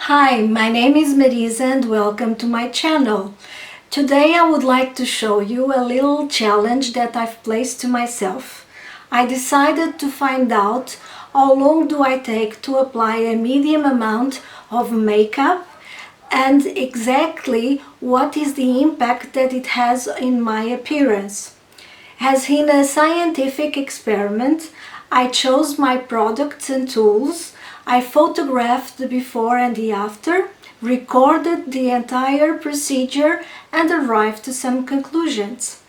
Hi, my name is Marisa and welcome to my channel. Today I would like to show you a little challenge that I've placed to myself. I decided to find out how long do I take to apply a medium amount of makeup and exactly what is the impact that it has in my appearance. As in a scientific experiment, I chose my products and tools, I photographed the before and the after, recorded the entire procedure and arrived to some conclusions.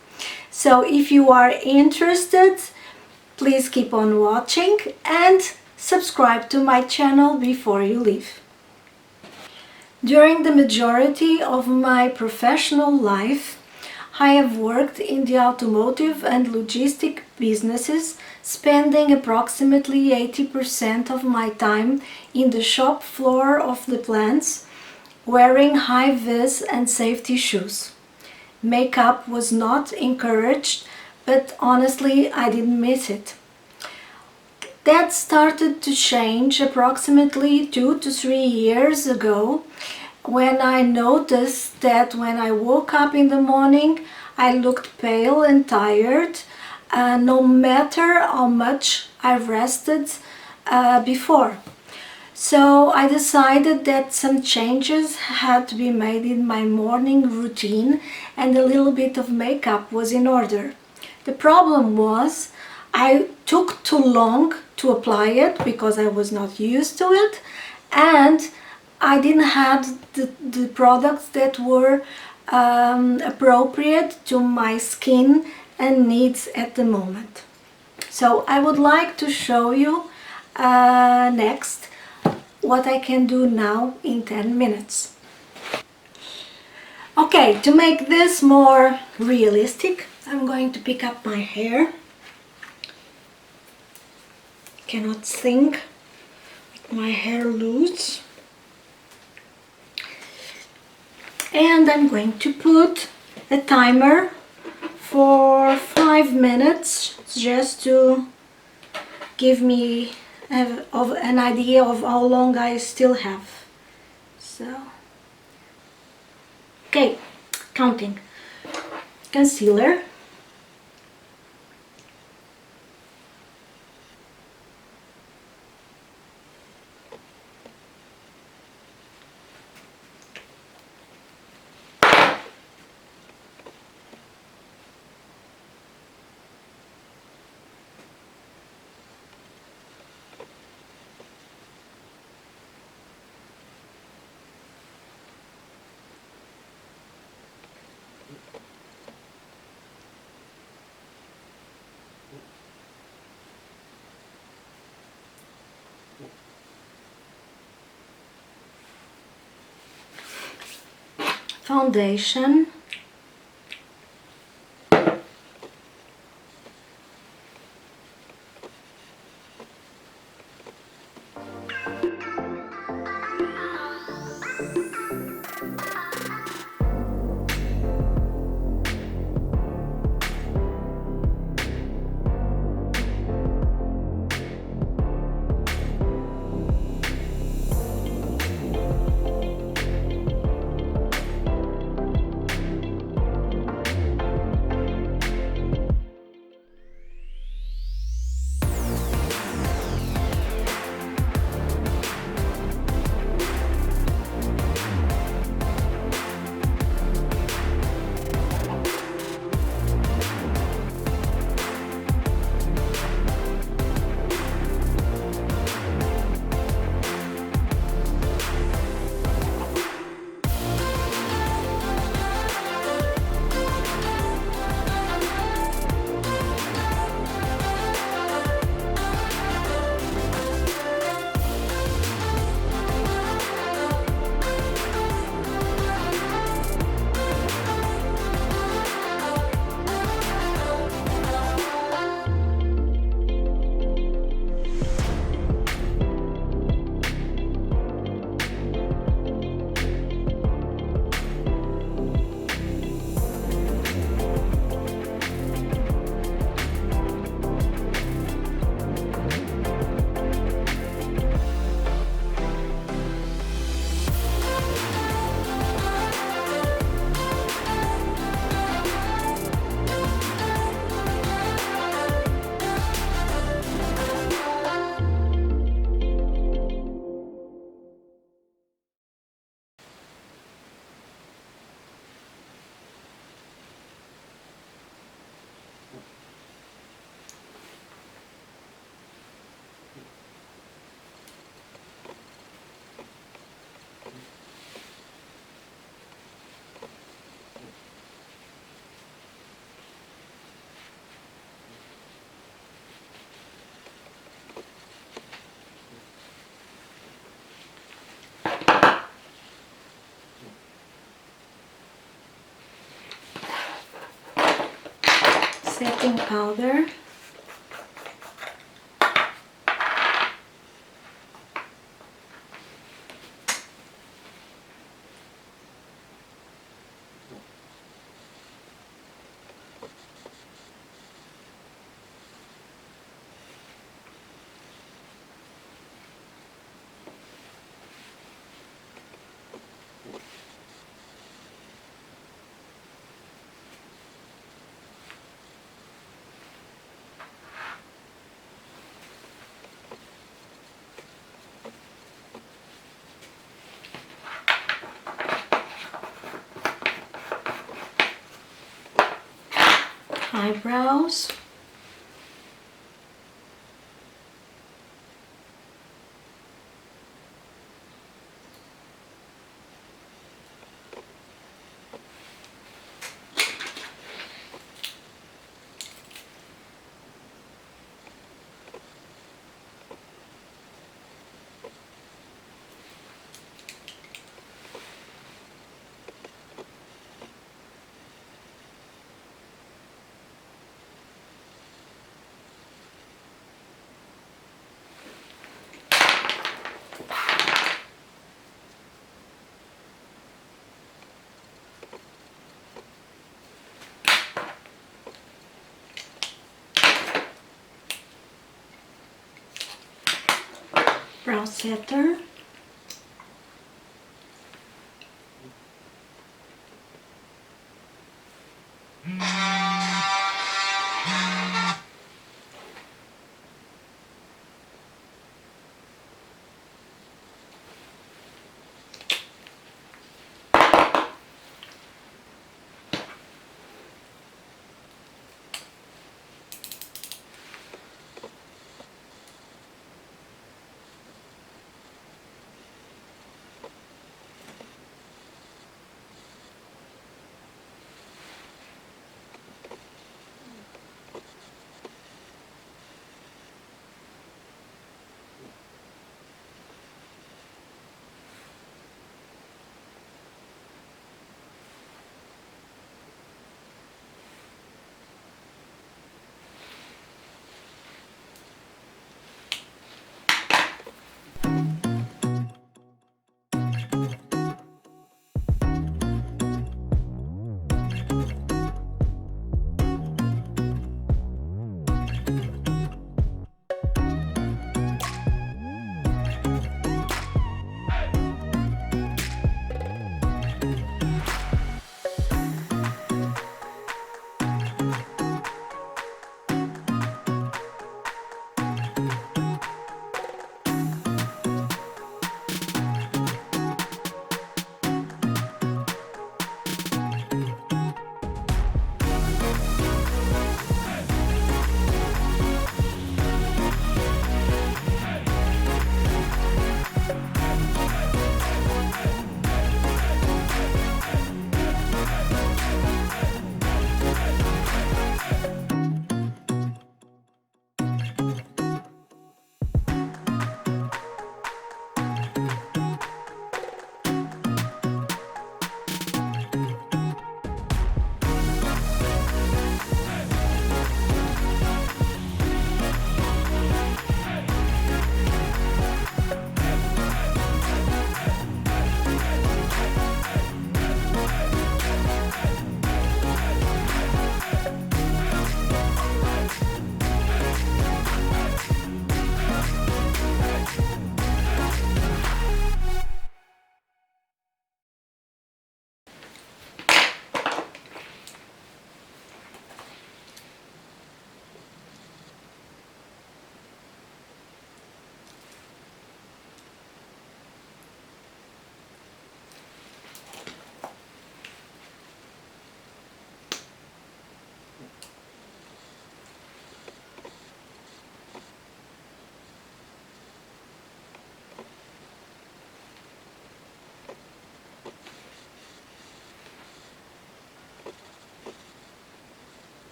So if you are interested, please keep on watching and subscribe to my channel before you leave. During the majority of my professional life, I have worked in the automotive and logistic businesses, spending approximately 80% of my time in the shop floor of the plants, wearing high-vis and safety shoes. Makeup was not encouraged, but honestly, I didn't miss it. That started to change approximately 2 to 3 years ago when I noticed that when I woke up in the morning I looked pale and tired, no matter how much I rested before. So I decided that some changes had to be made in my morning routine and a little bit of makeup was in order. The problem was I took too long to apply it because I was not used to it, and I didn't have the products that were appropriate to my skin and needs at the moment. So I would like to show you next what I can do now in 10 minutes. Okay, to make this more realistic, I'm going to pick up my hair. Cannot think with my hair loose. And I'm going to put a timer for 5 minutes just to give me an idea of how long I still have. So, okay, counting. Concealer. Foundation. setting powder. Eyebrows. Brow setter.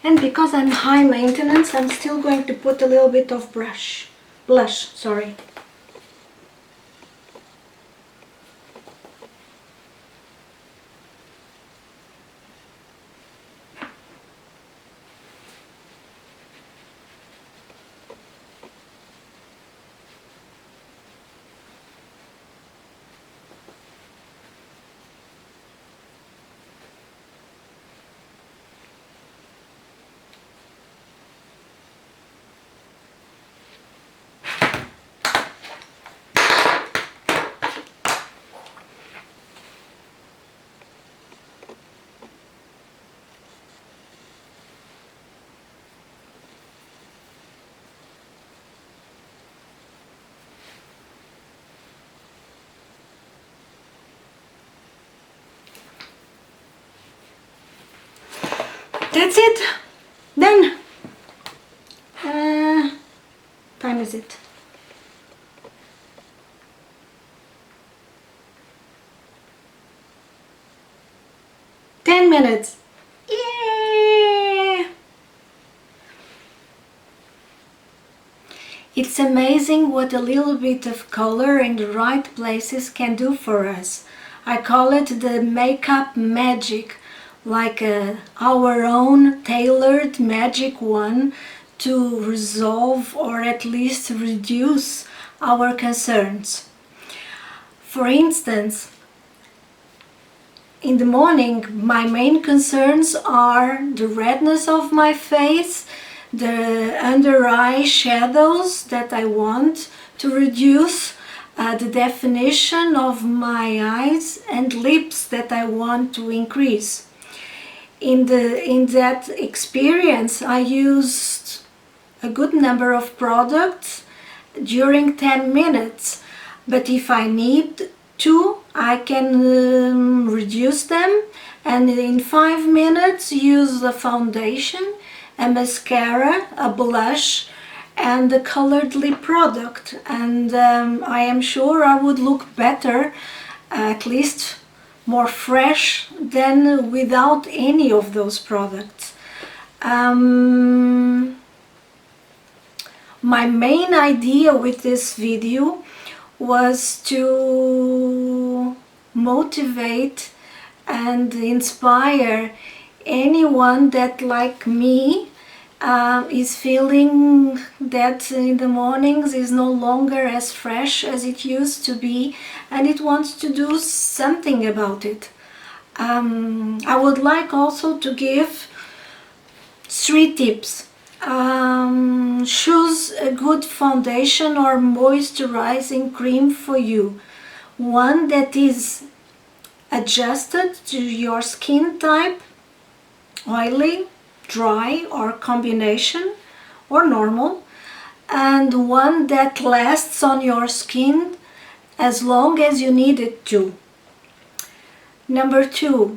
And because I'm high maintenance, I'm still going to put a little bit of blush, sorry. That's it. Done. Time is it? Ten minutes. Yeah. It's amazing what a little bit of color in the right places can do for us. I call it the makeup magic, like our own tailored magic one to resolve or at least reduce our concerns. For instance, in the morning, my main concerns are the redness of my face, the under eye shadows that I want to reduce, the definition of my eyes and lips that I want to increase. In that experience, I used a good number of products during 10 minutes, but if I need to, I can reduce them and in 5 minutes use a foundation, a mascara, a blush and a colored lip product, and I am sure I would look better, at least more fresh than without any of those products. My main idea with this video was to motivate and inspire anyone that, like me, is feeling that in the mornings is no longer as fresh as it used to be and it wants to do something about it. I would like also to give 3 tips. Choose a good foundation or moisturizing cream for you. One that is adjusted to your skin type, oily, dry or combination or normal, and one that lasts on your skin as long as you need it to. Number 2,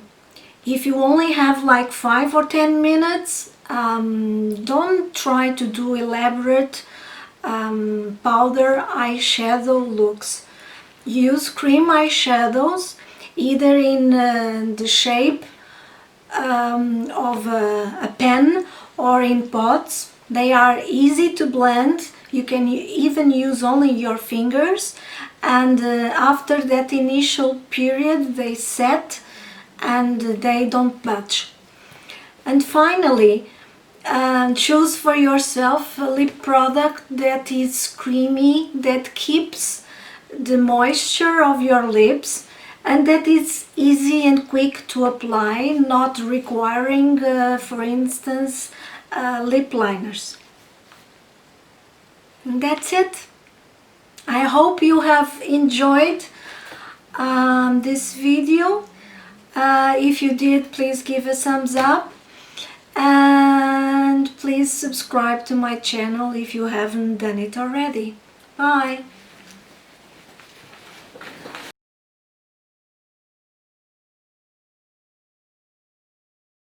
if you only have like 5 or 10 minutes, don't try to do elaborate powder eyeshadow looks. Use cream eyeshadows either in the shape of a pen or in pots. They are easy to blend. You can even use only your fingers, and after that initial period they set and they don't budge. And finally, choose for yourself a lip product that is creamy, that keeps the moisture of your lips, and that is easy and quick to apply, not requiring, for instance, lip liners. And that's it. I hope you have enjoyed this video. If you did, please give a thumbs up. And please subscribe to my channel if you haven't done it already. Bye!